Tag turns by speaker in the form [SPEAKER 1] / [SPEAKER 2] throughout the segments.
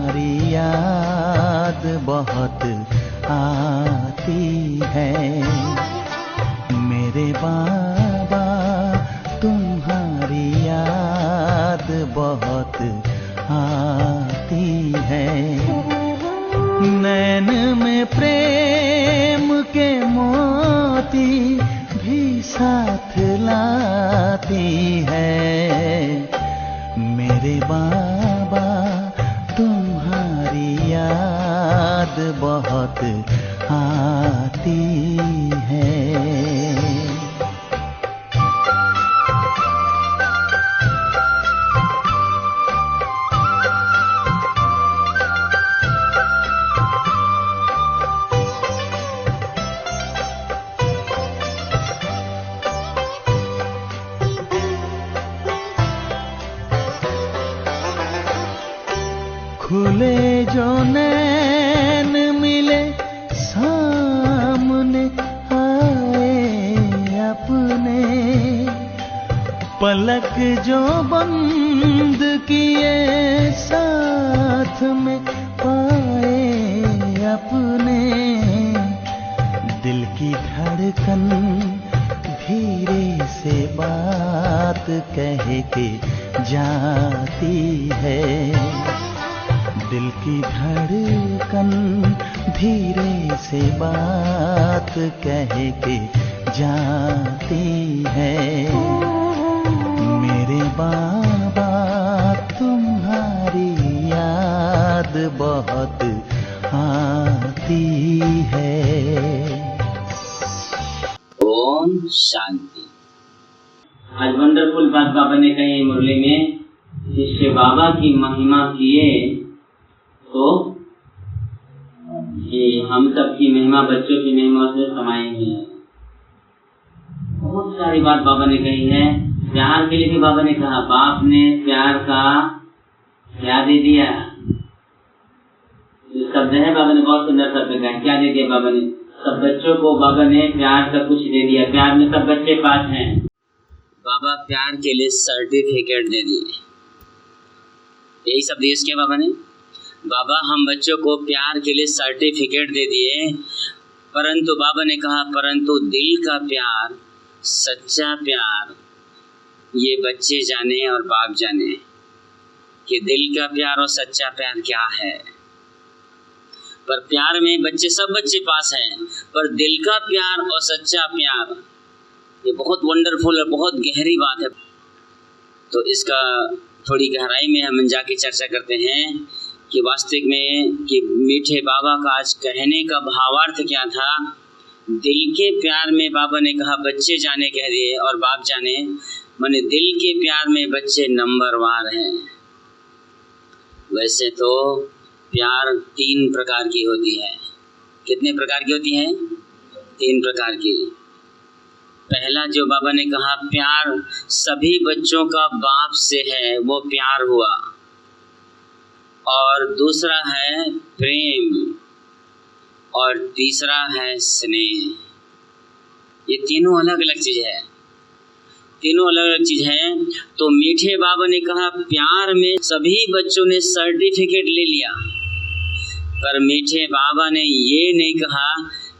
[SPEAKER 1] तुम्हारी याद बहुत आती है मेरे बाबा, तुम्हारी याद बहुत आती है। नैन में प्रेम के मोती भी साथ लाती है मेरे बाबा, तुम्हारी याद बहुत आती है। खुले जो नैन मिले सामने आए अपने, पलक जो बंद किए साथ में पाए अपने। दिल की धड़कन धीरे से बात कह के जाती है, दिल की धड़कन धीरे से बात कह के जाती है मेरे बाबा, तुम्हारी याद बहुत आती है।
[SPEAKER 2] ओम शांति। आज वंडरफुल बात बाबा ने कही मुरली में, जिससे बाबा की महिमा किए तो ये हम सब की महिमा, बच्चों की महिमा से समाई हुई है। बहुत सारी बात बाबा ने कही है। प्यार के लिए भी बाबा ने कहा, बाप ने प्यार का क्या दे दिया। जो शब्द है बाबा ने बहुत सुंदर शब्द कहा, क्या दे दिया बाबा ने। सब बच्चों को बाबा ने प्यार का कुछ दे दिया। प्यार में सब बच्चे पास हैं। बाबा प्यार के लिए सर्टिफिकेट दे दिए। यही सब दिए इसके बाबा ने। बाबा हम बच्चों को प्यार के लिए सर्टिफिकेट दे दिए, परंतु बाबा ने कहा परंतु दिल का प्यार, सच्चा प्यार ये बच्चे जाने और बाप जाने कि दिल का प्यार और सच्चा प्यार क्या है। पर प्यार में बच्चे, सब बच्चे पास हैं, पर दिल का प्यार और सच्चा प्यार ये बहुत वंडरफुल और बहुत गहरी बात है। तो इसका थोड़ी गहराई में हम जाके चर्चा करते हैं कि वास्तविक में कि मीठे बाबा का आज कहने का भावार्थ क्या था। दिल के प्यार में बाबा ने कहा बच्चे जाने कह दिए और बाप जाने, माने दिल के प्यार में बच्चे नंबरवार हैं। वैसे तो प्यार 3 प्रकार की होती है। कितने प्रकार की होती है? 3 प्रकार की। पहला जो बाबा ने कहा प्यार सभी बच्चों का बाप से है, वो प्यार हुआ। और दूसरा है प्रेम, और तीसरा है स्नेह। ये तीनों अलग अलग चीज़ है, तीनों अलग अलग चीज़ है। तो मीठे बाबा ने कहा प्यार में सभी बच्चों ने सर्टिफिकेट ले लिया, पर मीठे बाबा ने ये नहीं कहा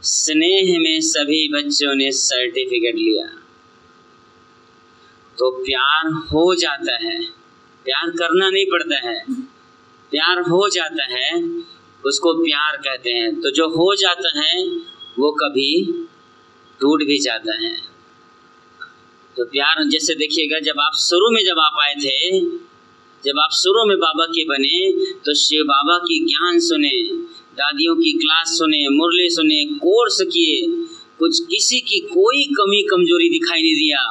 [SPEAKER 2] स्नेह में सभी बच्चों ने सर्टिफिकेट लिया। तो प्यार हो जाता है, प्यार करना नहीं पड़ता है, प्यार हो जाता है, उसको प्यार कहते हैं। तो जो हो जाता है वो कभी टूट भी जाता है। तो प्यार जैसे देखिएगा, जब आप शुरू में जब आप आए थे, जब आप शुरू में बाबा के बने तो शिव बाबा की ज्ञान सुने, दादियों की क्लास सुने, मुरली सुने, कोर्स किए, कुछ किसी की कोई कमी कमजोरी दिखाई नहीं दिया।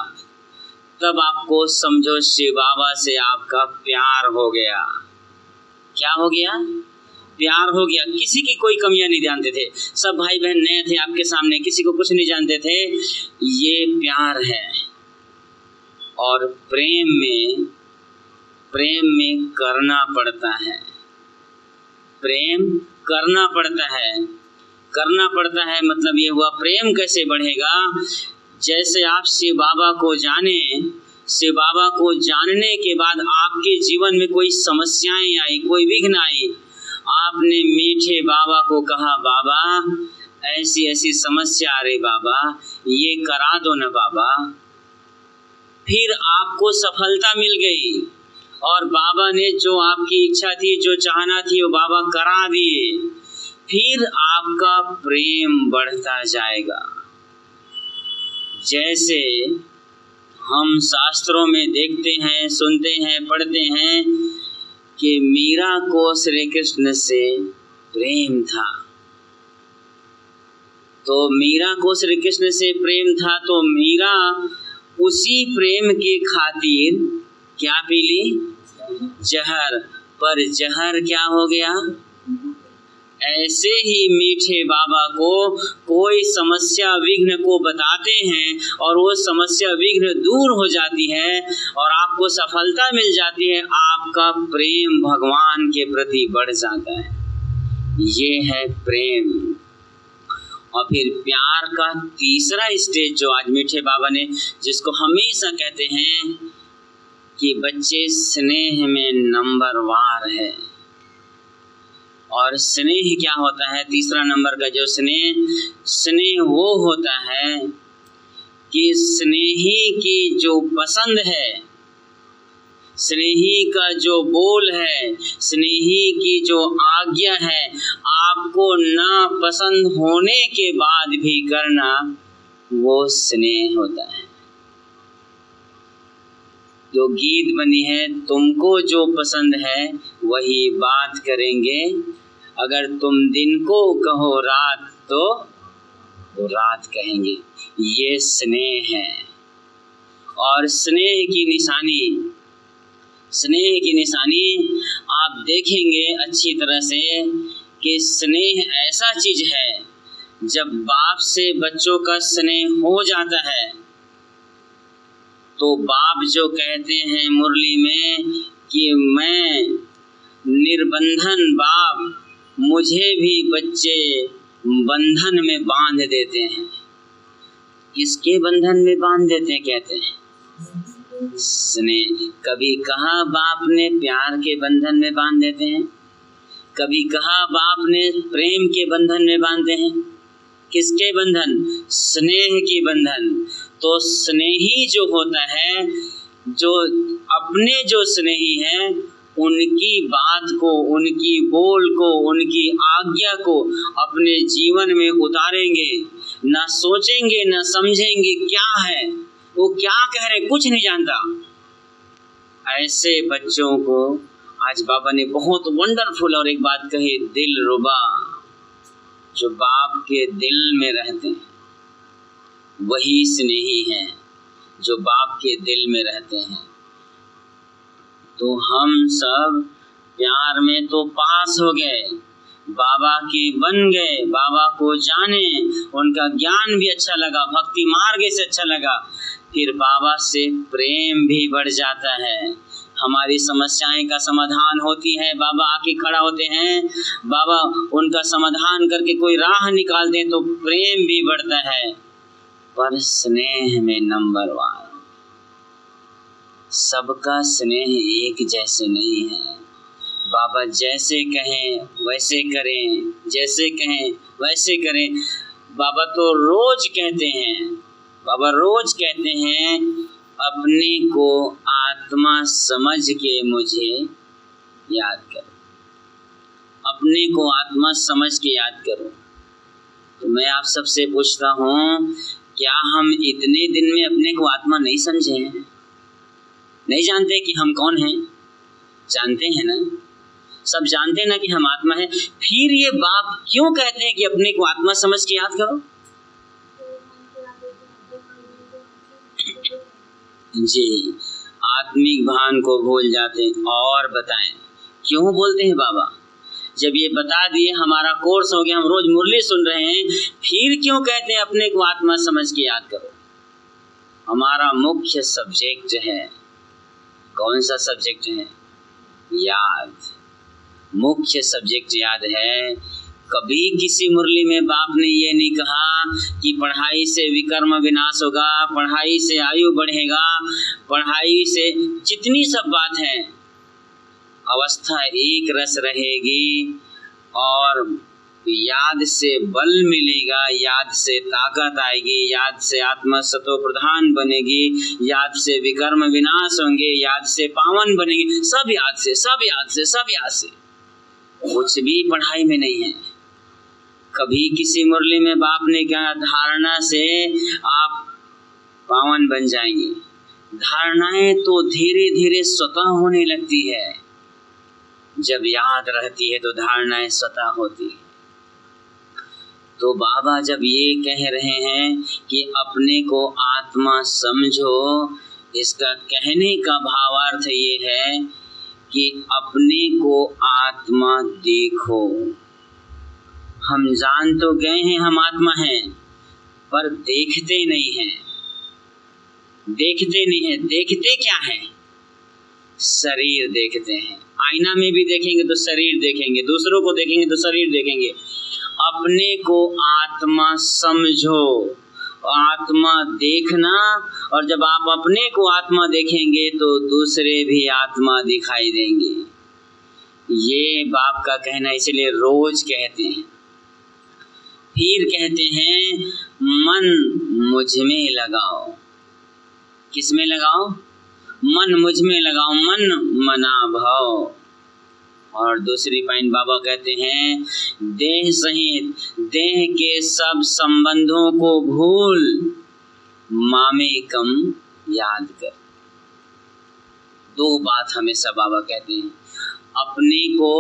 [SPEAKER 2] तब आपको समझो शिव बाबा से आपका प्यार हो गया। क्या हो गया? प्यार हो गया। किसी की कोई कमियां नहीं जानते थे, सब भाई बहन नए थे आपके सामने, किसी को कुछ नहीं जानते थे। ये प्यार है। और प्रेम में करना पड़ता है, प्रेम करना पड़ता है। करना पड़ता है मतलब ये हुआ प्रेम कैसे बढ़ेगा। जैसे आप शिव बाबा को जाने, शिव बाबा को जानने के बाद आपके जीवन में कोई समस्याएं आई, कोई विघ्न आई, आपने मीठे बाबा को कहा, बाबा ऐसी ऐसी समस्या आ रही बाबा, ये करा दो ना बाबा। फिर आपको सफलता मिल गई और बाबा ने जो आपकी इच्छा थी, जो चाहना थी, वो बाबा करा दिए। फिर आपका प्रेम बढ़ता जाएगा। जैसे हम शास्त्रों में देखते हैं, सुनते हैं, पढ़ते हैं कि मीरा को श्री कृष्ण से प्रेम था। तो मीरा को श्री कृष्ण से प्रेम था तो मीरा उसी प्रेम के खातिर क्या पी ली? जहर। पर जहर क्या हो गया? ऐसे ही मीठे बाबा को कोई समस्या विघ्न को बताते हैं और वो समस्या विघ्न दूर हो जाती है और आपको सफलता मिल जाती है। आपका प्रेम भगवान के प्रति बढ़ जाता है। ये है प्रेम। और फिर प्यार का तीसरा स्टेज जो आज मीठे बाबा ने, जिसको हमेशा कहते हैं कि बच्चे स्नेह में नंबरवार है। और स्नेह क्या होता है? तीसरा नंबर का जो स्नेह वो होता है कि स्नेही की जो पसंद है, स्नेही का जो बोल है, स्नेही की जो आज्ञा है, आपको ना पसंद होने के बाद भी करना, वो स्नेह होता है। जो गीत बनी है, तुमको जो पसंद है वही बात करेंगे, अगर तुम दिन को कहो रात तो वो रात कहेंगे। ये स्नेह है। और स्नेह की निशानी आप देखेंगे अच्छी तरह से कि स्नेह ऐसा चीज है, जब बाप से बच्चों का स्नेह हो जाता है तो बाप जो कहते हैं मुरली में कि मैं निर्बंधन बाप, मुझे भी बच्चे बंधन में बांध देते हैं। किसके बंधन में बांध देते हैं? कहते हैं स्नेह। कभी कहा बाप ने प्यार के बंधन में बांध देते हैं, कभी कहा बाप ने प्रेम के बंधन में बांधते हैं। किसके बंधन? स्नेह की बंधन। तो स्नेही जो होता है, जो अपने जो स्नेही हैं, उनकी बात को, उनकी बोल को, उनकी आज्ञा को अपने जीवन में उतारेंगे। ना सोचेंगे, ना समझेंगे क्या है, वो क्या कह रहे, कुछ नहीं जानता। ऐसे बच्चों को आज बाबा ने बहुत वंडरफुल और एक बात कही, दिल रुबा, जो बाप के दिल में रहते हैं वही स्नेही हैं, जो बाप के दिल में रहते हैं। तो हम सब प्यार में तो पास हो गए, बाबा के बन गए, बाबा को जाने, उनका ज्ञान भी अच्छा लगा, भक्ति मार्ग से अच्छा लगा। फिर बाबा से प्रेम भी बढ़ जाता है। हमारी समस्याएं का समाधान होती है, बाबा आके खड़ा होते हैं, बाबा उनका समाधान करके कोई राह निकाल दें तो प्रेम भी बढ़ता है। पर स्नेह में नंबरवार। सबका स्नेह एक जैसे नहीं है। बाबा जैसे कहें वैसे करें, जैसे कहें वैसे करें। बाबा तो रोज कहते हैं, बाबा रोज कहते हैं, अपने को आत्मा समझ के मुझे याद करो, अपने को आत्मा समझ के याद करो। तो मैं आप सबसे पूछता हूँ, क्या हम इतने दिन में अपने को आत्मा नहीं समझे हैं? नहीं जानते कि हम कौन हैं? जानते हैं ना, सब जानते हैं ना कि हम आत्मा है। फिर ये बाप क्यों कहते हैं कि अपने को आत्मा समझ के याद करो? जी, आत्मिक भान को भूल जाते हैं। और बताएं क्यों बोलते हैं बाबा? जब ये बता दिए, हमारा कोर्स हो गया, हम रोज मुरली सुन रहे हैं, फिर क्यों कहते हैं अपने को आत्मा समझ के याद करो? हमारा मुख्य सब्जेक्ट है, कौन सा सब्जेक्ट है? याद। मुख्य सब्जेक्ट याद है। कभी किसी मुरली में बाप ने ये नहीं कहा कि पढ़ाई से विकर्म विनाश होगा, पढ़ाई से आयु बढ़ेगा, पढ़ाई से जितनी सब बात है, अवस्था एक रस रहेगी, और याद से बल मिलेगा, याद से ताकत आएगी, याद से आत्मा सतो प्रधान बनेगी, याद से विकर्म विनाश होंगे, याद से पावन बनेगी, सब याद से, सब याद से, सब याद से। कुछ भी पढ़ाई में नहीं है। कभी किसी मुरली में बाप ने कहा धारणा से आप पावन बन जाएंगे। धारणाएं तो धीरे धीरे स्वतः होने लगती है। जब याद रहती है तो धारणाएं स्वतः होती है। तो बाबा जब ये कह रहे हैं कि अपने को आत्मा समझो, इसका कहने का भावार्थ ये है कि अपने को आत्मा देखो। हम जान तो गए हैं हम आत्मा हैं, पर देखते नहीं हैं। देखते नहीं हैं। देखते क्या है? शरीर देखते हैं। आईना में भी देखेंगे तो शरीर देखेंगे, दूसरों को देखेंगे तो शरीर देखेंगे। अपने को आत्मा समझो। आत्मा देखना, और जब आप अपने को आत्मा देखेंगे तो दूसरे भी आत्मा दिखाई देंगे। ये बाप का कहना, इसलिए रोज कहते हैं। फिर कहते हैं मन मुझ में लगाओ। किस में लगाओ? मन मुझ में लगाओ। मन मना भाव। और दूसरी पॉइंट बाबा कहते हैं देह सहित देह के सब संबंधों को भूल मामेकम याद कर। दो बात हमेशा बाबा कहते हैं, अपने को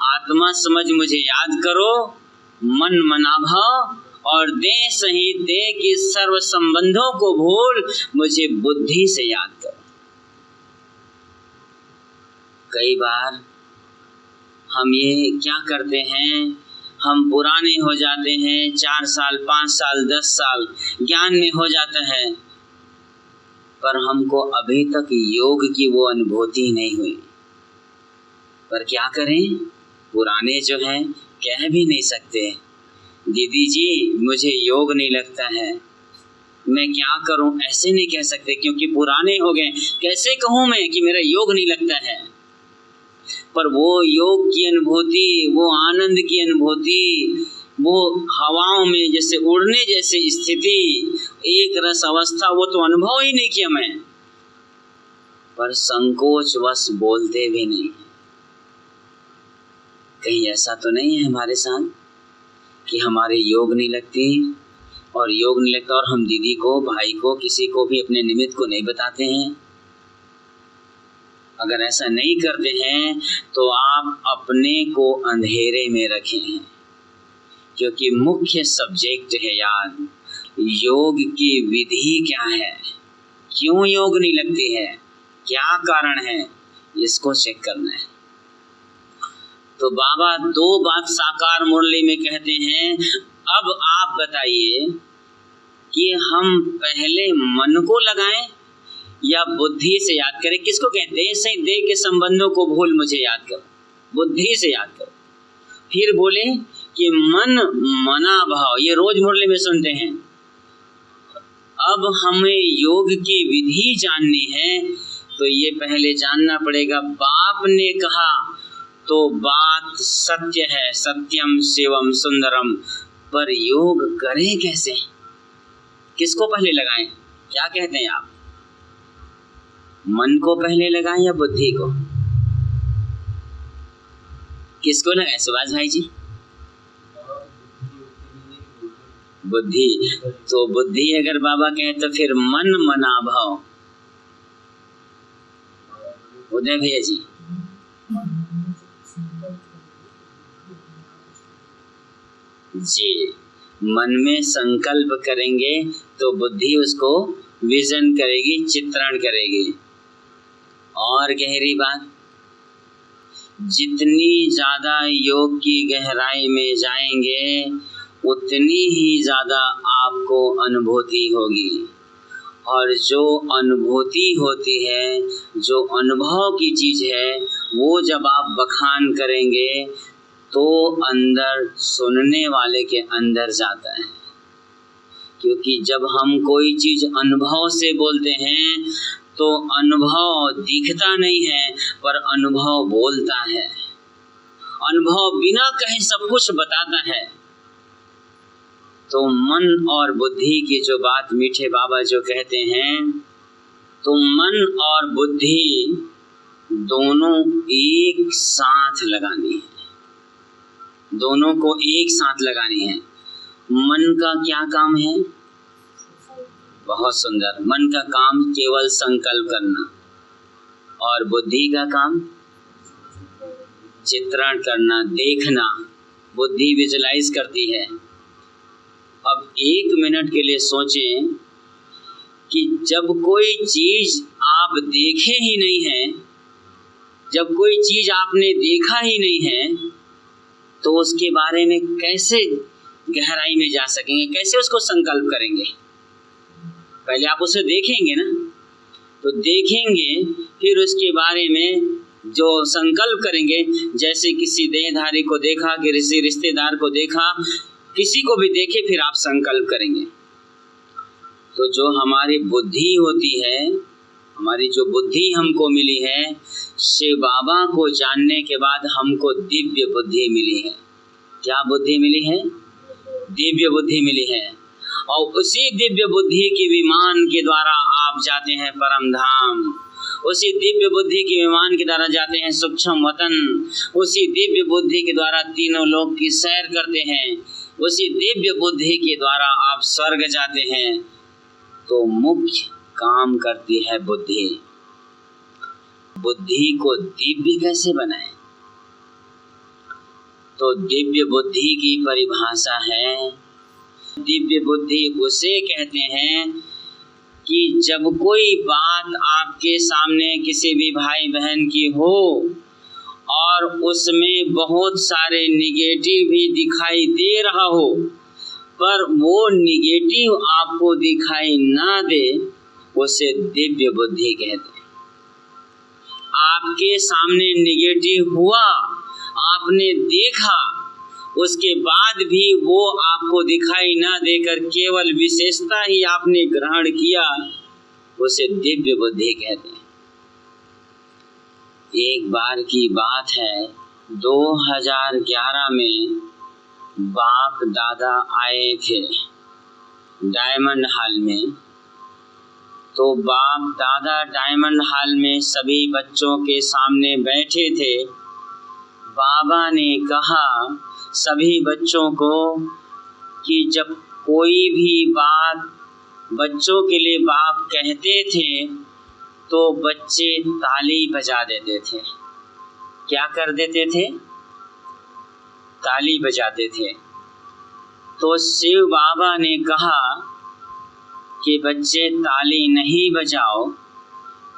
[SPEAKER 2] आत्मा समझ मुझे याद करो, मन मना भाव, और देह सहित देह के सर्व संबंधों को भूल मुझे बुद्धि से याद करो। कई बार हम ये क्या करते हैं, हम पुराने हो जाते हैं, 4 साल 5 साल 10 साल ज्ञान में हो जाता है, पर हमको अभी तक योग की वो अनुभूति नहीं हुई। पर क्या करें, पुराने जो हैं कह भी नहीं सकते, दीदी जी मुझे योग नहीं लगता है, मैं क्या करूं, ऐसे नहीं कह सकते क्योंकि पुराने हो गए। कैसे कहूं मैं कि मेरा योग नहीं लगता है? पर वो योग की अनुभूति, वो आनंद की अनुभूति, वो हवाओं में जैसे उड़ने जैसे स्थिति, एक रस अवस्था, वो तो अनुभव ही नहीं किया मैं। पर संकोच वश बोलते भी नहीं। कहीं ऐसा तो नहीं है हमारे साथ कि हमारे योग नहीं लगती, और योग नहीं लगता और हम दीदी को, भाई को, किसी को भी अपने निमित्त को नहीं बताते हैं? अगर ऐसा नहीं करते हैं तो आप अपने को अंधेरे में रखे हैं, क्योंकि मुख्य सब्जेक्ट है याद। योग की विधि क्या है, क्यों योग नहीं लगती है, क्या कारण है, इसको चेक करना है। तो बाबा 2 बात साकार मुरली में कहते हैं। अब आप बताइए कि हम पहले मन को लगाएं या बुद्धि से याद करें? किसको कहते हैं? से देह के संबंधों को भूल मुझे याद करो, बुद्धि से याद करो। फिर बोले कि मन मना भाव, ये रोज मुरली में सुनते हैं। अब हमें योग की विधि जाननी है तो ये पहले जानना पड़ेगा। बाप ने कहा तो बात सत्य है, सत्यम शिवम सुंदरम, पर योग करें कैसे, किसको पहले लगाएं? क्या कहते हैं आप, मन को पहले लगाएं या बुद्धि को? किसको लगाएं सुभाष भाई जी? बुद्धि। तो बुद्धि अगर बाबा कहे तो फिर मन मना भाव। उदय भैया जी, जी मन में संकल्प करेंगे तो बुद्धि उसको विजन करेगी, चित्रण करेगी। और गहरी बात, जितनी ज़्यादा योग की गहराई में जाएंगे उतनी ही ज़्यादा आपको अनुभूति होगी। और जो अनुभूति होती है, जो अनुभव की चीज़ है, वो जब आप बखान करेंगे तो अंदर सुनने वाले के अंदर जाता है। क्योंकि जब हम कोई चीज़ अनुभव से बोलते हैं तो अनुभव दिखता नहीं है, पर अनुभव बोलता है। अनुभव बिना कहे सब कुछ बताता है, तो मन और बुद्धि की जो बात मीठे बाबा जो कहते हैं, तो मन और बुद्धि दोनों एक साथ लगानी है, दोनों को एक साथ लगानी है। मन का क्या काम है? बहुत सुंदर। मन का काम केवल संकल्प करना, और बुद्धि का काम चित्रण करना, देखना। बुद्धि विजुलाइज करती है। अब 1 मिनट के लिए सोचें कि जब कोई चीज आप देखे ही नहीं है, जब कोई चीज आपने देखा ही नहीं है, तो उसके बारे में कैसे गहराई में जा सकेंगे, कैसे उसको संकल्प करेंगे? पहले आप उसे देखेंगे ना, तो देखेंगे फिर उसके बारे में जो संकल्प करेंगे। जैसे किसी देहधारी को देखा, किसी रिश्तेदार को देखा, किसी को भी देखे, फिर आप संकल्प करेंगे। तो जो हमारी बुद्धि होती है, हमारी जो बुद्धि हमको मिली है, शिव बाबा को जानने के बाद हमको दिव्य बुद्धि मिली है। क्या बुद्धि मिली है? दिव्य बुद्धि मिली है। और उसी दिव्य बुद्धि के विमान के द्वारा आप जाते हैं परम धाम, उसी दिव्य बुद्धि के विमान के द्वारा जाते हैं सूक्ष्म वतन, उसी दिव्य बुद्धि के द्वारा तीनों लोक की सैर करते हैं, उसी दिव्य बुद्धि के द्वारा आप स्वर्ग जाते हैं। तो मुख्य काम करती है बुद्धि। बुद्धि को दिव्य कैसे बनाएं? तो दिव्य बुद्धि की परिभाषा है, दिव्य बुद्धि उसे कहते हैं कि जब कोई बात आपके सामने किसी भी भाई बहन की हो और उसमें बहुत सारे निगेटिव भी दिखाई दे रहा हो, पर वो निगेटिव आपको दिखाई ना दे, उसे दिव्य बुद्धि कहते हैं। आपके सामने निगेटिव हुआ, आपने देखा, उसके बाद भी वो आपको दिखाई ना देकर केवल विशेषता ही आपने ग्रहण किया, उसे दिव्य बुद्धि कहते हैं। एक बार की बात है, 2011 में बाप दादा आए थे डायमंड हॉल में। तो बाप दादा डायमंड हॉल में सभी बच्चों के सामने बैठे थे। बाबा ने कहा सभी बच्चों को कि जब कोई भी बात बच्चों के लिए बाप कहते थे तो बच्चे ताली बजा देते थे। क्या कर देते थे? ताली बजाते थे। तो शिव बाबा ने कहा कि बच्चे ताली नहीं बजाओ,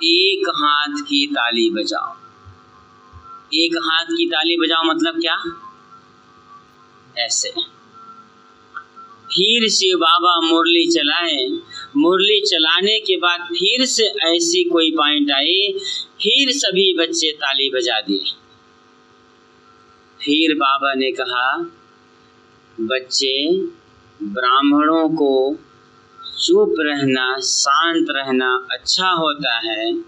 [SPEAKER 2] एक हाथ की ताली बजाओ। एक हाथ की ताली बजाओ मतलब क्या? ऐसे। फिर शिव बाबा मुरली चलाए। मुरली चलाने के बाद फिर से ऐसी कोई पॉइंट आई, फिर सभी बच्चे ताली बजा दिए। फिर बाबा ने कहा बच्चे, ब्राह्मणों को चुप रहना, शांत रहना अच्छा होता है,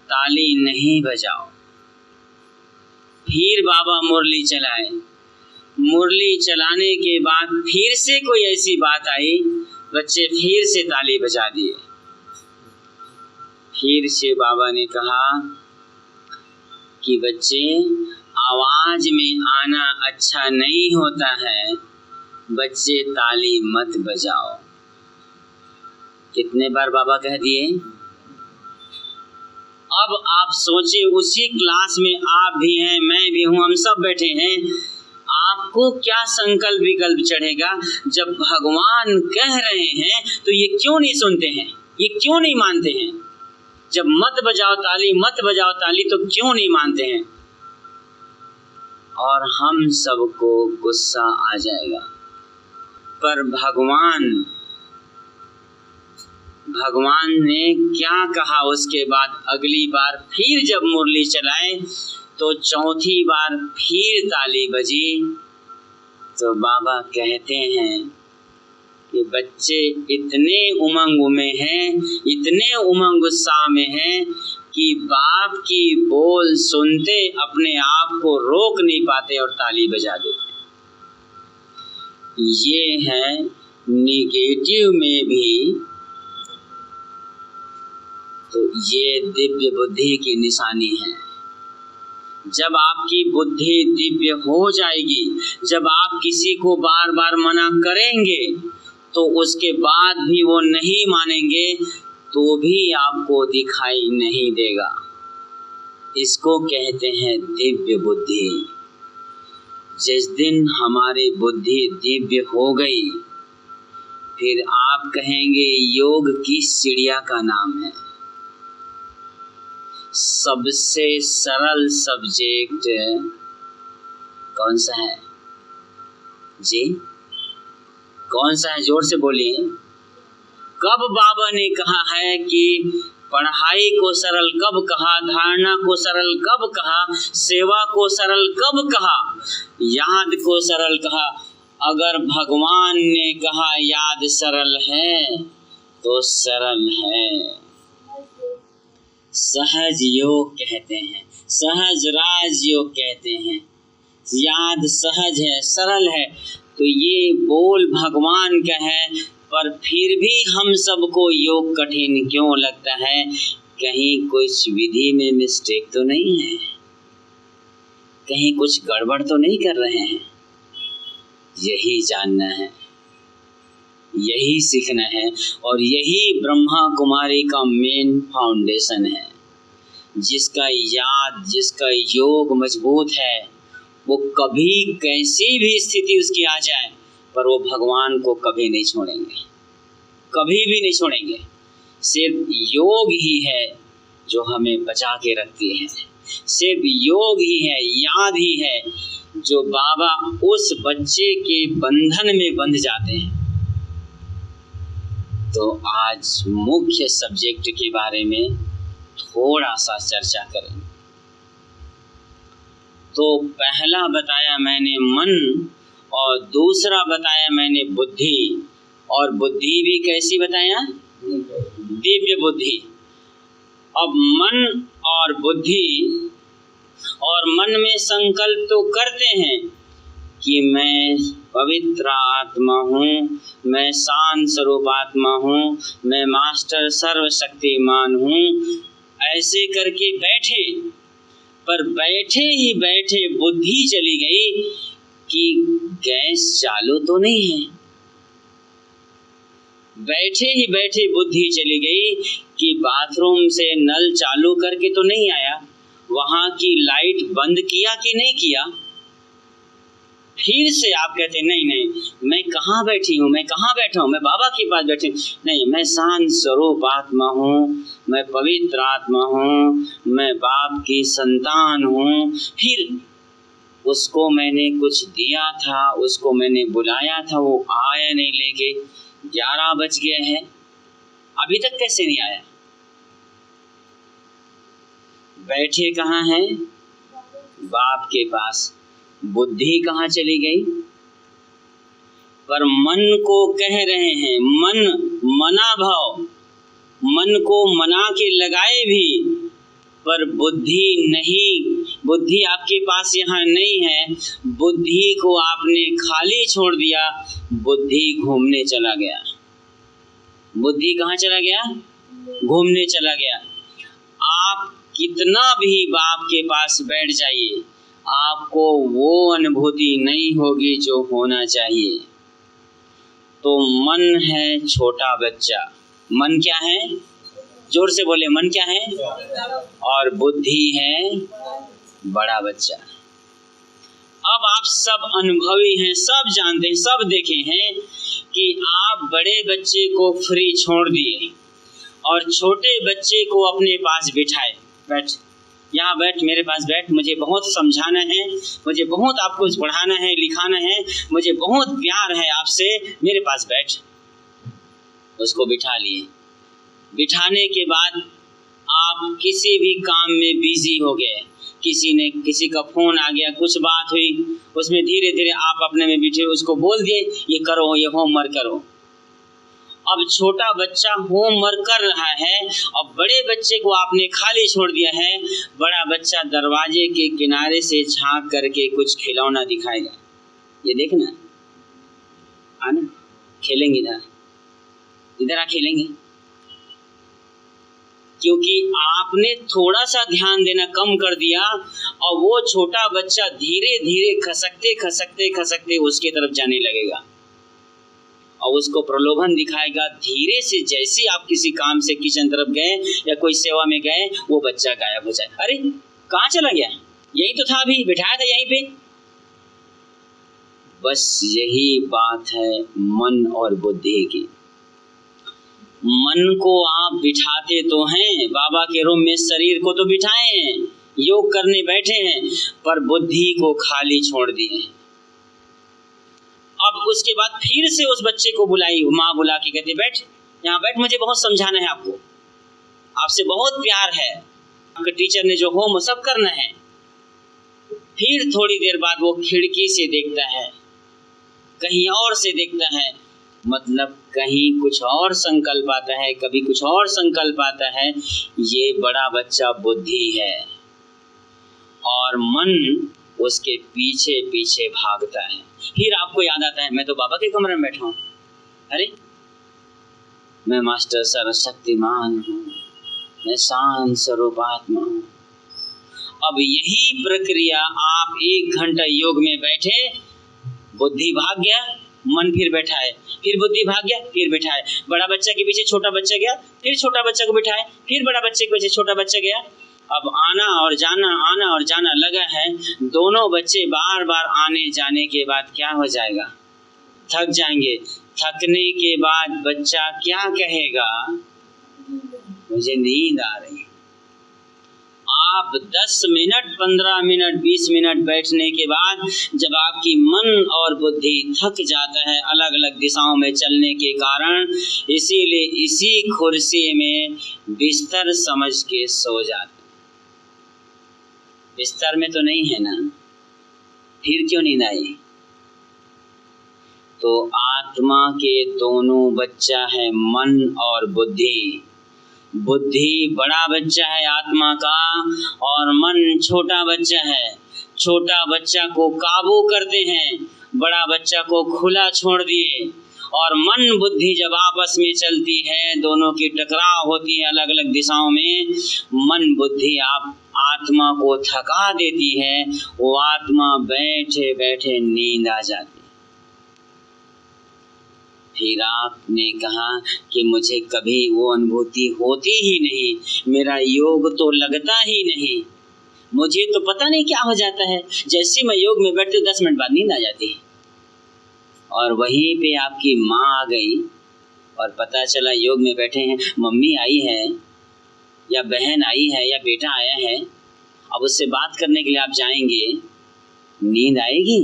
[SPEAKER 2] ताली नहीं बजाओ। फिर बाबा मुरली चलाए। मुरली चलाने के बाद फिर से कोई ऐसी बात आई, बच्चे फिर से ताली बजा दिए। फिर से बाबा ने कहा कि बच्चे, आवाज में आना अच्छा नहीं होता है, बच्चे ताली मत बजाओ। कितने बार बाबा कह दिए? अब आप सोचे, उसी क्लास में आप भी हैं, मैं भी हूं, हम सब बैठे हैं। आपको क्या संकल्प विकल्प चढ़ेगा? जब भगवान कह रहे हैं तो ये क्यों नहीं सुनते हैं, ये क्यों नहीं मानते हैं? जब मत बजाओ ताली, मत बजाओ ताली, तो क्यों नहीं मानते हैं? और हम सबको गुस्सा आ जाएगा। पर भगवान ने क्या कहा उसके बाद? अगली बार फिर जब मुरली चलाए तो चौथी बार फिर ताली बजी। तो बाबा कहते हैं कि बच्चे इतने उमंग में हैं, इतने उमंग उत्साह में हैं कि बाप की बोल सुनते अपने आप को रोक नहीं पाते और ताली बजा देते। ये है निगेटिव में भी, तो ये दिव्य बुद्धि की निशानी है। जब आपकी बुद्धि दिव्य हो जाएगी, जब आप किसी को बार बार मना करेंगे तो उसके बाद भी वो नहीं मानेंगे तो भी आपको दिखाई नहीं देगा। इसको कहते हैं दिव्य बुद्धि। जिस दिन हमारी बुद्धि दिव्य हो गई, फिर आप कहेंगे योग किस चिड़िया का नाम है। सबसे सरल सब्जेक्ट कौन सा है जी? कौन सा है? जोर से बोलिए। कब बाबा ने कहा है कि पढ़ाई को सरल कब कहा, धारणा को सरल कब कहा, सेवा को सरल कब कहा, याद को सरल कहा? अगर भगवान ने कहा याद सरल है तो सरल है। सहज योग कहते हैं, सहज राज योग कहते हैं। याद सहज है, सरल है। तो ये बोल भगवान का है, पर फिर भी हम सबको योग कठिन क्यों लगता है? कहीं कुछ विधि में मिस्टेक तो नहीं है? कहीं कुछ गड़बड़ तो नहीं कर रहे हैं? यही जानना है, यही सीखना है, और यही ब्रह्मा कुमारी का मेन फाउंडेशन है। जिसका याद, जिसका योग मजबूत है, वो कभी कैसी भी स्थिति उसकी आ जाए, पर वो भगवान को कभी नहीं छोड़ेंगे, कभी भी नहीं छोड़ेंगे। सिर्फ योग ही है जो हमें बचा के रखती है, सिर्फ योग ही है, याद ही है जो बाबा उस बच्चे के बंधन में बंध जाते हैं। तो आज मुख्य सब्जेक्ट के बारे में थोड़ा सा चर्चा करें। तो पहला बताया मैंने मन, और दूसरा बताया मैंने बुद्धि, और बुद्धि भी कैसी बताया? दिव्य बुद्धि। अब मन और बुद्धि, और मन में संकल्प तो करते हैं कि मैं पवित्र आत्मा हूँ, मैं शांत स्वरूप आत्मा हूँ, मैं मास्टर सर्वशक्तिमान हूँ, ऐसे करके बैठे। पर बैठे ही बैठे बुद्धि चली गई कि गैस चालू तो नहीं है। बैठे ही बैठे बुद्धि चली गई कि बाथरूम से नल चालू करके तो नहीं आया, वहाँ की लाइट बंद किया कि नहीं किया। फिर से आप कहते नहीं, मैं कहाँ बैठी हूँ, मैं कहाँ बैठा हूँ, मैं बाबा के पास बैठी हूँ। नहीं, मैं शांत स्वरूप आत्मा हूँ, मैं पवित्र आत्मा हूँ, मैं बाप की संतान हूँ। फिर उसको मैंने कुछ दिया था, उसको मैंने बुलाया था, वो आया नहीं लेके। 11 बज गए हैं, अभी तक कैसे नहीं आया? बैठे कहाँ हैं? बाप के पास। बुद्धि कहाँ चली गई? पर मन को कह रहे हैं, मना भाव, मन को मना के लगाए भी, पर बुद्धि नहीं, बुद्धि आपके पास यहाँ नहीं है। बुद्धि को आपने खाली छोड़ दिया, बुद्धि घूमने चला गया। बुद्धि कहाँ चला गया? घूमने चला गया। आप कितना भी बाप के पास बैठ जाइए, आपको वो अनुभूति नहीं होगी जो होना चाहिए। तो मन है छोटा बच्चा। मन क्या है? जोर से बोले, मन क्या है? और बुद्धि है बड़ा बच्चा। अब आप सब अनुभवी हैं, सब जानते हैं, सब देखे हैं कि आप बड़े बच्चे को फ्री छोड़ दिए और छोटे बच्चे को अपने पास बिठाए। बैठ, यहाँ बैठ, मेरे पास बैठ, मुझे बहुत समझाना है, मुझे बहुत आपको पढ़ाना है, लिखाना है, मुझे बहुत प्यार है आपसे, मेरे पास बैठ। उसको बिठा लिए। बिठाने के बाद आप किसी भी काम में बिजी हो गए, किसी का फोन आ गया, कुछ बात हुई, उसमें धीरे धीरे आप अपने में बिठे उसको बोल दिए ये करो, ये होमवर्क करो। अब छोटा बच्चा होमवर्क कर रहा है और बड़े बच्चे को आपने खाली छोड़ दिया है। बड़ा बच्चा दरवाजे के किनारे से झांक करके कुछ खिलौना दिखाएगा, ये देखना, आना खेलेंगे, इधर आ खेलेंगे। क्योंकि आपने थोड़ा सा ध्यान देना कम कर दिया और वो छोटा बच्चा धीरे धीरे खसकते खसकते खसकते उसके तरफ जाने लगेगा और उसको प्रलोभन दिखाएगा। धीरे से जैसे आप किसी काम से किचन तरफ गए या कोई सेवा में गए, वो बच्चा गायब हो जाए। अरे कहाँ चला गया, यही तो था, अभी बिठाया था यहीं पे। बस यही बात है मन और बुद्धि की। मन को आप बिठाते तो हैं, बाबा के रूम में शरीर को तो बिठाए हैं, योग करने बैठे हैं, पर बुद्धि को खाली छोड़ दिए हैं। अब उसके बाद फिर से उस बच्चे को बुलाई, माँ बुला के कहती बैठ, यहाँ बैठ, मुझे बहुत समझाना है आपको, आपसे बहुत प्यार है, आपके टीचर ने जो होम सब करना है। फिर थोड़ी देर बाद वो खिड़की से देखता है, कहीं और से देखता है, मतलब कहीं कुछ और संकल्प आता है, कभी कुछ और संकल्प आता है। ये बड़ा बच्चा बुद्धि है और मन उसके पीछे पीछे भागता है। फिर आपको याद आता है, मैं तो बाबा के कमरे में बैठा हूँ, अरे मैं मास्टर सर्वशक्तिमान हूँ, मैं शांत स्वरूपात्मा हूँ। अब यही प्रक्रिया आप 1 घंटा योग में बैठे, बुद्धि भाग गया, मन फिर बैठा है, फिर बुद्धि भाग गया, फिर बैठा है। बड़ा बच्चा के पीछे छोटा बच्चा गया, फिर छोटा बच्चा को बिठाए, फिर बड़ा बच्चे के पीछे छोटा बच्चा गया। अब आना और जाना लगा है। दोनों बच्चे बार बार आने जाने के बाद क्या हो जाएगा, थक जाएंगे। थकने के बाद बच्चा क्या कहेगा, मुझे नींद आ रही। आप 10 मिनट, 15 मिनट, 20 मिनट बैठने के बाद जब आपकी मन और बुद्धि थक जाता है अलग अलग दिशाओं में चलने के कारण, इसीलिए इसी कुर्सी में बिस्तर समझ के सो जाते। बिस्तर में तो नहीं है ना, फिर क्यों नींद आई? तो आत्मा के दोनों बच्चा है, मन और बुद्धि। बुद्धि बड़ा बच्चा है आत्मा का और मन छोटा बच्चा है। छोटा बच्चा को काबू करते हैं, बड़ा बच्चा को खुला छोड़ दिए। और मन बुद्धि जब आपस में चलती है, दोनों की टकराव होती है अलग अलग दिशाओं में, मन बुद्धि आप आत्मा को थका देती है। वो आत्मा बैठे बैठे नींद आ जाती। फिर आपने कहा कि मुझे कभी वो अनुभूति होती ही नहीं, मेरा योग तो लगता ही नहीं, मुझे तो पता नहीं क्या हो जाता है। जैसे मैं योग में बैठती हूँ 10 मिनट बाद नींद आ जाती है। और वहीं पे आपकी माँ आ गई और पता चला योग में बैठे हैं, मम्मी आई है या बहन आई है या बेटा आया है। अब उससे बात करने के लिए आप जाएंगे, नींद आएगी?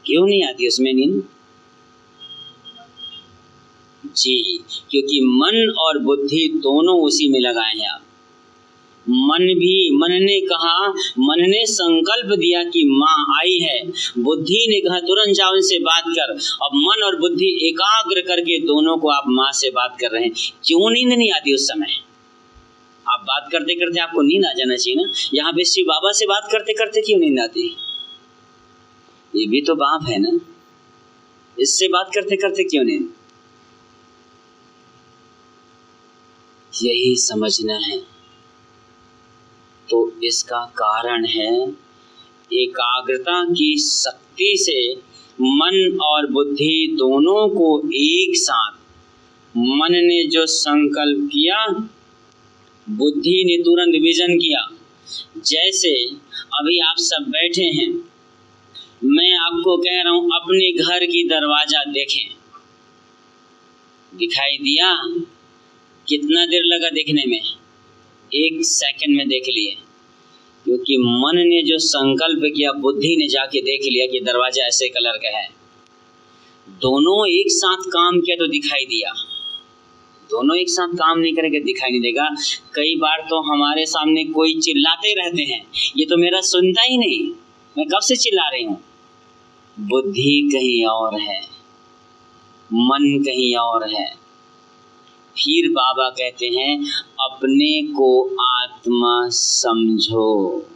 [SPEAKER 2] क्यों नहीं आती उसमें नींद? जी, क्योंकि मन और बुद्धि दोनों उसी में लगाए हैं आप। मन ने कहा, मन ने संकल्प दिया कि माँ आई है, बुद्धि ने कहा तुरंत जाओ इनसे बात कर। अब मन और बुद्धि एकाग्र करके दोनों को आप माँ से बात कर रहे हैं। क्यों नींद नहीं आती उस समय? आप बात करते करते आपको नींद आ जाना चाहिए ना। यहाँ पे शिव बाबा से बात करते करते क्यों नींद आती? ये भी तो बाप है ना, इससे बात करते करते क्यों नींद? यही समझना है। तो इसका कारण है एकाग्रता की शक्ति से मन और बुद्धि दोनों को एक साथ, मन ने जो संकल्प किया, बुद्धि ने तुरंत विजन किया। जैसे अभी आप सब बैठे हैं, मैं आपको कह रहा हूं अपने घर की दरवाजा देखें, दिखाई दिया? कितना देर लगा देखने में? 1 सेकंड में देख लिए, क्योंकि मन ने जो संकल्प किया, बुद्धि ने जाके देख लिया कि दरवाजा ऐसे कलर का है। दोनों एक साथ काम किया तो दिखाई दिया। दोनों एक साथ काम नहीं करेंगे दिखाई नहीं देगा। कई बार तो हमारे सामने कोई चिल्लाते रहते हैं, ये तो मेरा सुनता ही नहीं, मैं कब से चिल्ला रही हूँ। बुद्धि कहीं और है, मन कहीं और है। फिर बाबा कहते हैं अपने को आत्मा समझो,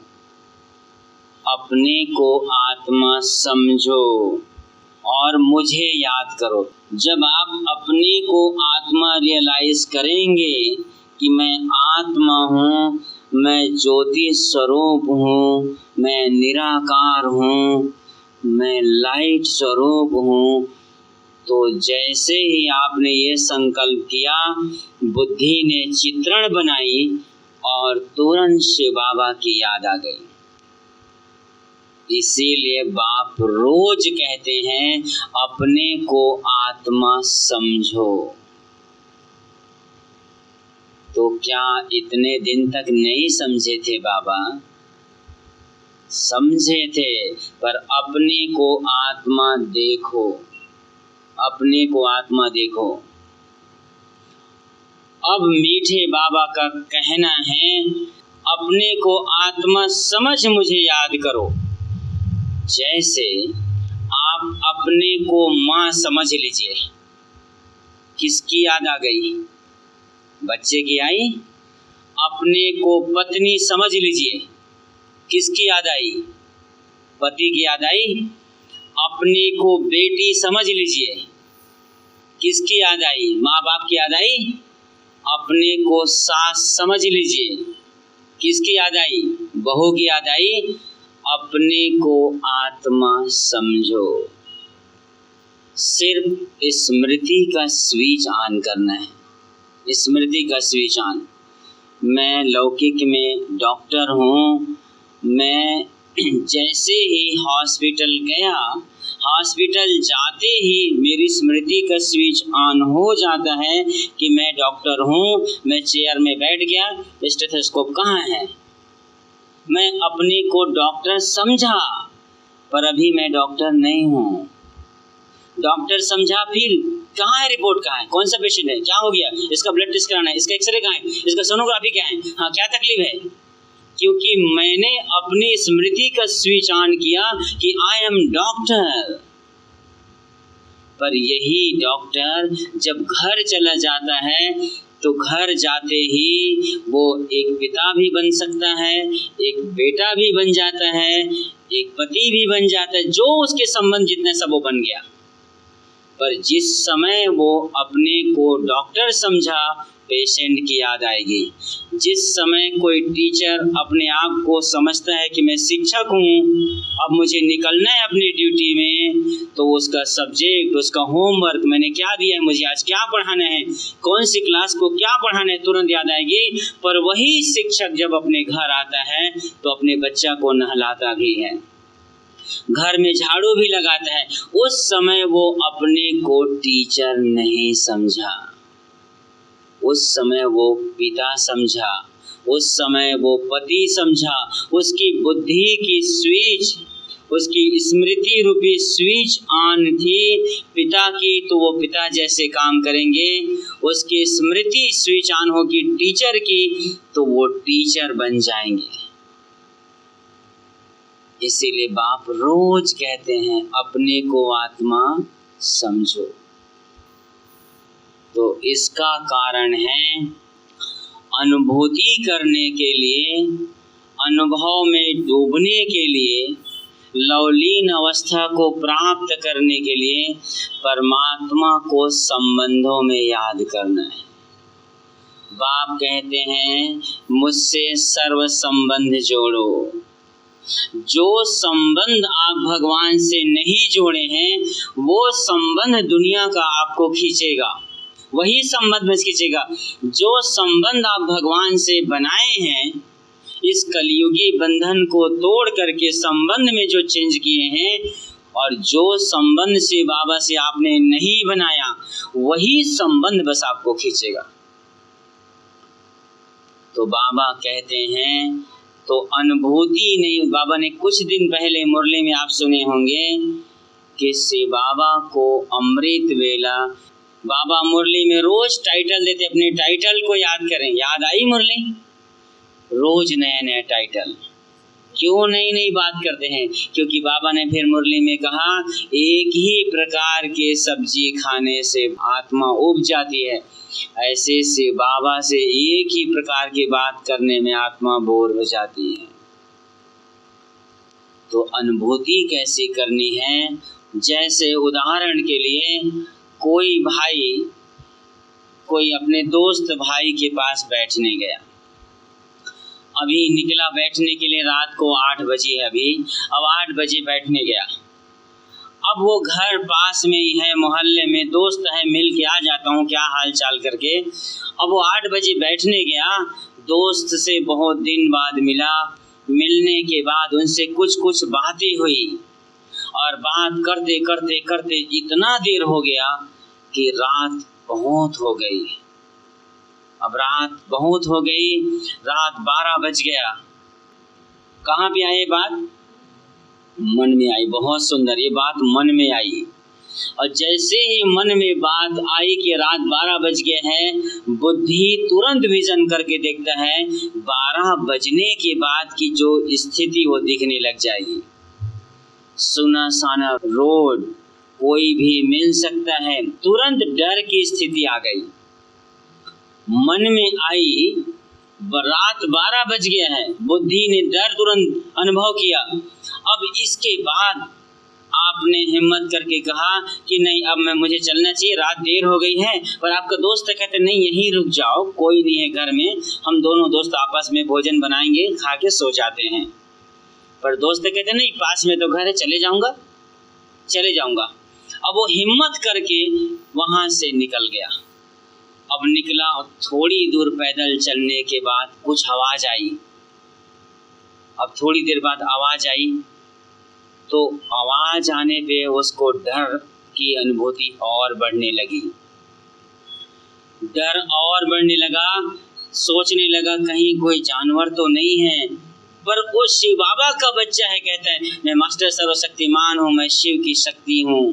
[SPEAKER 2] अपने को आत्मा समझो और मुझे याद करो। जब आप अपने को आत्मा रियलाइज करेंगे कि मैं आत्मा हूँ, मैं ज्योति स्वरूप हूँ, मैं निराकार हूँ, मैं लाइट स्वरूप हूँ, तो जैसे ही आपने ये संकल्प किया, बुद्धि ने चित्रण बनाई और तुरंत शिव बाबा की याद आ गई। इसीलिए बाप रोज कहते हैं अपने को आत्मा समझो। तो क्या इतने दिन तक नहीं समझे थे बाबा? समझे थे, पर अपने को आत्मा देखो, अपने को आत्मा देखो। अब मीठे बाबा का कहना है अपने को आत्मा समझ मुझे याद करो। जैसे आप अपने को माँ समझ लीजिए। किसकी याद आ गई? बच्चे की आई। अपने को पत्नी समझ लीजिए। किसकी याद आई? पति की याद आई। अपने को बेटी समझ लीजिए। किसकी याद आई? माँ बाप की याद आई। अपने को सास समझ लीजिए। किसकी याद आई? बहू की याद आई। अपने को आत्मा समझो। सिर्फ स्मृति का स्विच ऑन करना है, स्मृति का स्विच ऑन। मैं लौकिक में डॉक्टर हूँ। मैं जैसे ही हॉस्पिटल गया, हॉस्पिटल जाते ही मेरी स्मृति का स्विच ऑन हो जाता है कि मैं डॉक्टर हूँ। मैं चेयर में बैठ गया, स्टेथोस्कोप कहाँ है? मैं अपने को डॉक्टर समझा, पर अभी मैं डॉक्टर नहीं हूँ। डॉक्टर समझा, फिर कहाँ है रिपोर्ट, कहाँ है, कौन सा पेशेंट है, क्या हो गया, इसका ब्लड टेस्ट कराना है, इसका एक्सरे कहाँ है, इसका सोनोग्राफी क्या है, हाँ क्या तकलीफ है? क्योंकि मैंने अपनी स्मृति का स्विच ऑन किया कि आई एम डॉक्टर। पर यही डॉक्टर जब घर चला जाता है तो घर जाते ही वो एक पिता भी बन सकता है, एक बेटा भी बन जाता है, एक पति भी बन जाता है, जो उसके संबंध जितने सब वो बन गया। पर जिस समय वो अपने को डॉक्टर समझा, पेशेंट की याद आएगी। जिस समय कोई टीचर अपने आप को समझता है कि मैं शिक्षक हूँ, अब मुझे निकलना है अपनी ड्यूटी में, तो उसका सब्जेक्ट, उसका होमवर्क मैंने क्या दिया है, मुझे आज क्या पढ़ाना है, कौन सी क्लास को क्या पढ़ाना है, तुरंत याद आएगी। पर वही शिक्षक जब अपने घर आता है तो अपने बच्चा को नहलाता भी है, घर में झाड़ू भी लगाता है। उस समय वो अपने को टीचर नहीं समझा, उस समय वो पिता समझा, उस समय वो पति समझा। उसकी बुद्धि की स्विच, उसकी स्मृति रूपी स्विच ऑन थी पिता की, तो वो पिता जैसे काम करेंगे। उसकी स्मृति स्विच ऑन होगी टीचर की, तो वो टीचर बन जाएंगे। इसीलिए बाप रोज कहते हैं अपने को आत्मा समझो। तो इसका कारण है अनुभूति करने के लिए, अनुभव में डूबने के लिए, लवलीन अवस्था को प्राप्त करने के लिए परमात्मा को संबंधों में याद करना है। बाप कहते हैं मुझसे सर्व संबंध जोड़ो। जो संबंध आप भगवान से नहीं जोड़े हैं, वो संबंध दुनिया का आपको खींचेगा, वही संबंध में खींचेगा। जो संबंध आप भगवान से बनाए हैं, इस कलयुगी बंधन को तोड़ करके संबंध में जो चेंज किए हैं, और जो संबंध से बाबा से आपने नहीं बनाया, वही संबंध बस आपको खींचेगा। तो बाबा कहते हैं, तो अनुभूति नहीं। बाबा ने कुछ दिन पहले मुरली में आप सुने होंगे कि श्री बाबा को अमृत वेला, बाबा मुरली में रोज टाइटल देते, अपने टाइटल को याद करें। याद आई मुरली? रोज नया नया टाइटल। क्यों नई नई बात करते हैं? क्योंकि बाबा ने फिर मुरली में कहा, एक ही प्रकार के सब्जी खाने से आत्मा उब जाती है, ऐसे से बाबा से एक ही प्रकार की बात करने में आत्मा बोर हो जाती है। तो अनुभूति कैसी करनी है? जैसे उदाहरण के लिए कोई भाई कोई अपने दोस्त भाई के पास बैठने गया, अभी निकला बैठने के लिए, रात को 8 बजे है अभी, अब 8 बजे बैठने गया। अब वो घर पास में ही है, मोहल्ले में दोस्त है, मिल के आ जाता हूँ क्या हाल चाल करके। अब वो 8 बजे बैठने गया, दोस्त से बहुत दिन बाद मिला, मिलने के बाद उनसे कुछ बातें हुई और बात करते करते करते इतना देर हो गया कि रात बहुत हो गई। अब रात बहुत हो गई, रात 12 बज गया। कहाँ पे आई बात? मन में आई। बहुत सुंदर, ये बात मन में आई। और जैसे ही मन में बात आई कि रात 12 बज गए हैं, बुद्धि तुरंत विजन करके देखता है 12 बजने के बाद की जो स्थिति वो दिखने लग जाएगी। सुना साना रोड, कोई भी मिल सकता है, तुरंत डर की स्थिति आ गई। मन में आई रात 12 बज गया है, बुद्धि ने डर तुरंत अनुभव किया। अब इसके बाद आपने हिम्मत करके कहा कि नहीं, अब मुझे चलना चाहिए, रात देर हो गई है। पर आपका दोस्त कहते नहीं, यहीं रुक जाओ, कोई नहीं है घर में, हम दोनों दोस्त आपस में भोजन बनाएंगे, खा के सो जाते हैं। पर दोस्त कहते नहीं, पास में तो घर है, चले जाऊंगा। अब वो हिम्मत करके वहां से निकल गया। अब निकला, थोड़ी दूर पैदल चलने के बाद कुछ आवाज आई। अब थोड़ी देर बाद आवाज आई, तो आवाज आने पे उसको डर की अनुभूति और बढ़ने लगी। डर और बढ़ने लगा, सोचने लगा कहीं कोई जानवर तो नहीं है। पर वो शिव बाबा का बच्चा है, कहता है मैं मास्टर सर्वशक्तिमान हूँ, मैं शिव की शक्ति हूँ,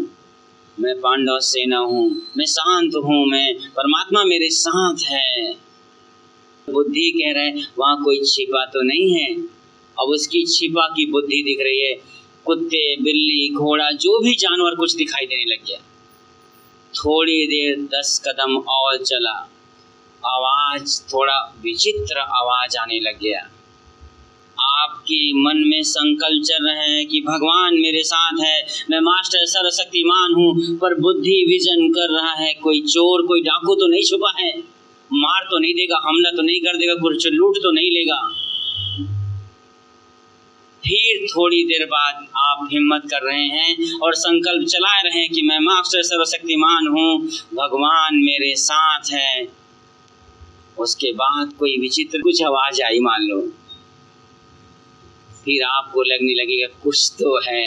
[SPEAKER 2] मैं पांडव सेना हूँ, मैं शांत हूँ, मैं परमात्मा मेरे साथ है। बुद्धि कह रहा है वहाँ कोई छिपा तो नहीं है। अब उसकी छिपा की बुद्धि दिख रही है, कुत्ते, बिल्ली, घोड़ा, जो भी जानवर कुछ दिखाई देने लग गया। थोड़ी देर 10 कदम और चला, आवाज, थोड़ा विचित्र आवाज आने लग गया। आपके मन में संकल्प चल रहे हैं कि भगवान मेरे साथ है, मैं मास्टर सर्वशक्तिमान हूँ, पर बुद्धि विजन कर रहा है कोई चोर, कोई डाकू तो नहीं छुपा है, मार तो नहीं देगा, हमला तो नहीं कर देगा, कुछ लूट तो नहीं लेगा। फिर थोड़ी देर बाद आप हिम्मत कर रहे हैं और संकल्प चला रहे हैं कि मैं मास्टर सर्वशक्तिमान हूँ, भगवान मेरे साथ है। उसके बाद कोई विचित्र कुछ आवाज आई मान लो, फिर आपको लगने लगेगा कुछ तो है।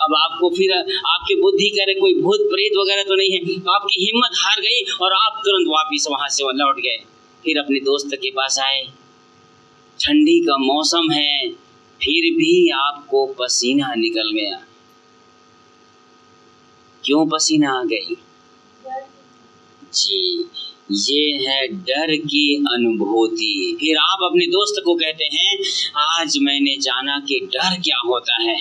[SPEAKER 2] अब आपको फिर आपकी बुद्धि करे कोई भूत प्रेत वगैरह तो नहीं है, आपकी हिम्मत हार गई और आप तुरंत वापिस वहां से लौट गए। फिर अपने दोस्त के पास आए, ठंडी का मौसम है, फिर भी आपको पसीना निकल गया। क्यों पसीना आ गई? जी, ये है डर की अनुभूति। फिर आप अपने दोस्त को कहते हैं आज मैंने जाना कि डर क्या होता है,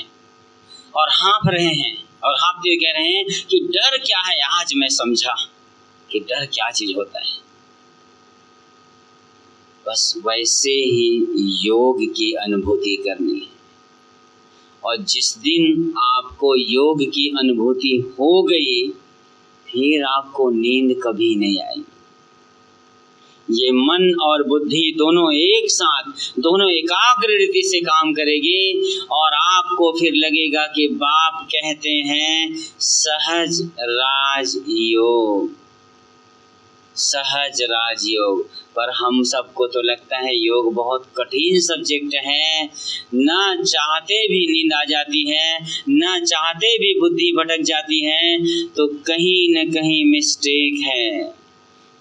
[SPEAKER 2] और हाँफ रहे हैं और हाँफते हुए कह रहे हैं कि डर क्या है, आज मैं समझा कि डर क्या चीज होता है। बस वैसे ही योग की अनुभूति करनी है। और जिस दिन आपको योग की अनुभूति हो गई, फिर आपको नींद कभी नहीं आई। ये मन और बुद्धि दोनों एक साथ, दोनों एकाग्र रीति से काम करेगी और आपको फिर लगेगा कि बाप कहते हैं सहज राजयोग, सहज राजयोग। पर हम सबको तो लगता है योग बहुत कठिन सब्जेक्ट है, ना चाहते भी नींद आ जाती है, ना चाहते भी बुद्धि भटक जाती है, तो कहीं न कहीं मिस्टेक है।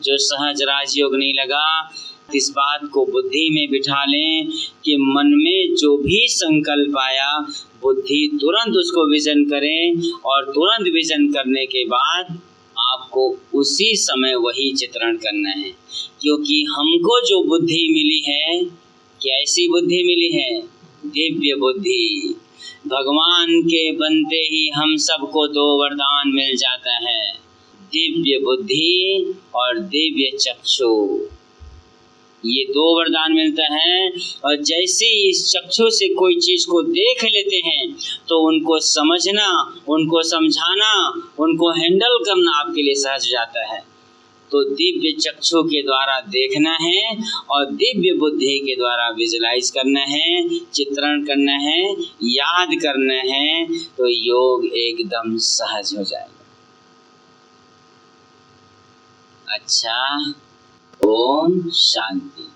[SPEAKER 2] जो सहज राजयोग नहीं लगा, इस बात को बुद्धि में बिठा लें कि मन में जो भी संकल्प आया, बुद्धि तुरंत उसको विजन करें और तुरंत विजन करने के बाद आपको उसी समय वही चित्रण करना है। क्योंकि हमको जो बुद्धि मिली है, कैसी बुद्धि मिली है? दिव्य बुद्धि। भगवान के बनते ही हम सबको दो वरदान मिल जाता है, दिव्य बुद्धि और दिव्य चक्षु। ये दो वरदान मिलता है और जैसे ही इस चक्षु से कोई चीज को देख लेते हैं तो उनको समझना, उनको समझाना, उनको हैंडल करना आपके लिए सहज हो जाता है। तो दिव्य चक्षु के द्वारा देखना है और दिव्य बुद्धि के द्वारा विजुलाइज करना है, चित्रण करना है, याद करना है, तो योग एकदम सहज हो जाएगा। अच्छा, ओम शांति।